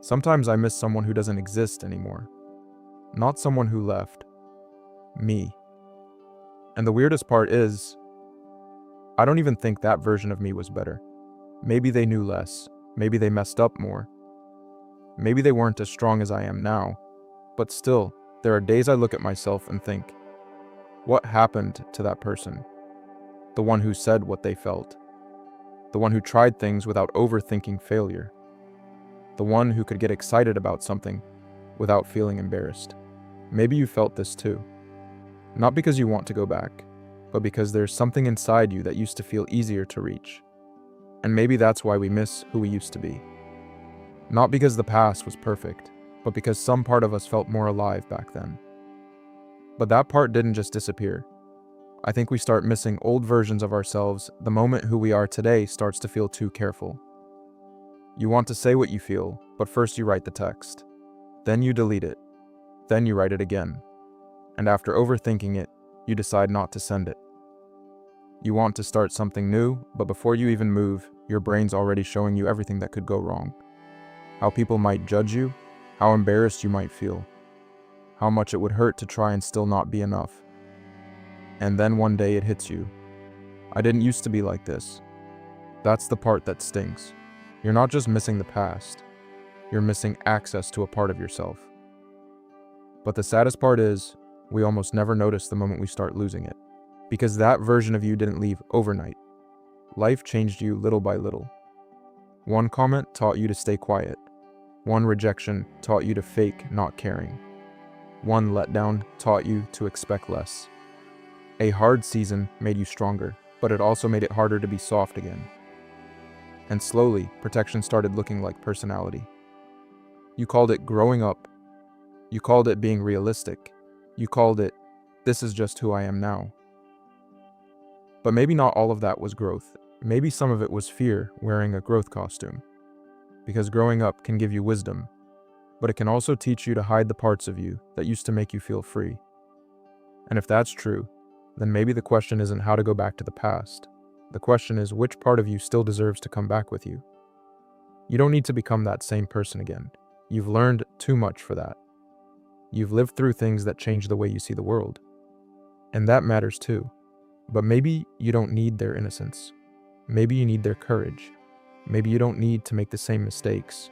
Sometimes I miss someone who doesn't exist anymore. Not someone who left. Me. And the weirdest part is, I don't even think that version of me was better. Maybe they knew less. Maybe they messed up more. Maybe they weren't as strong as I am now. But still, there are days I look at myself and think, what happened to that person? The one who said what they felt. The one who tried things without overthinking failure. The one who could get excited about something without feeling embarrassed. Maybe you felt this too. Not because you want to go back, but because there's something inside you that used to feel easier to reach. And maybe that's why we miss who we used to be. Not because the past was perfect, but because some part of us felt more alive back then. But that part didn't just disappear. I think we start missing old versions of ourselves the moment who we are today starts to feel too careful. You want to say what you feel, but first you write the text. Then you delete it. Then you write it again. And after overthinking it, you decide not to send it. You want to start something new, but before you even move, your brain's already showing you everything that could go wrong. How people might judge you, how embarrassed you might feel, how much it would hurt to try and still not be enough. And then one day it hits you. I didn't used to be like this. That's the part that stings. You're not just missing the past, you're missing access to a part of yourself. But the saddest part is, we almost never notice the moment we start losing it. Because that version of you didn't leave overnight. Life changed you little by little. One comment taught you to stay quiet. One rejection taught you to fake not caring. One letdown taught you to expect less. A hard season made you stronger, but it also made it harder to be soft again. And slowly, protection started looking like personality. You called it growing up. You called it being realistic. You called it, this is just who I am now. But maybe not all of that was growth. Maybe some of it was fear wearing a growth costume. Because growing up can give you wisdom, but it can also teach you to hide the parts of you that used to make you feel free. And if that's true, then maybe the question isn't how to go back to the past. The question is which part of you still deserves to come back with you. You don't need to become that same person again. You've learned too much for that. You've lived through things that change the way you see the world. And that matters too. But maybe you don't need their innocence. Maybe you need their courage. Maybe you don't need to make the same mistakes,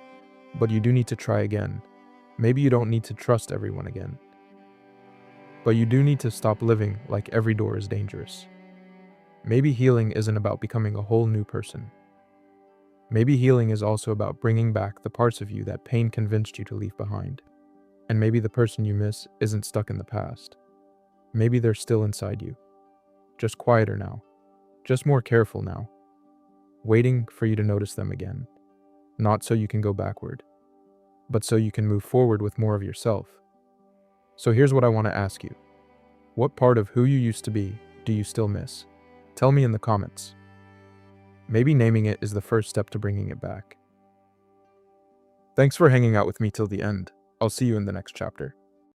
but you do need to try again. Maybe you don't need to trust everyone again. But you do need to stop living like every door is dangerous. Maybe healing isn't about becoming a whole new person. Maybe healing is also about bringing back the parts of you that pain convinced you to leave behind. And maybe the person you miss isn't stuck in the past. Maybe they're still inside you. Just quieter now. Just more careful now. Waiting for you to notice them again. Not so you can go backward, but so you can move forward with more of yourself. So here's what I want to ask you. What part of who you used to be do you still miss? Tell me in the comments. Maybe naming it is the first step to bringing it back. Thanks for hanging out with me till the end. I'll see you in the next chapter.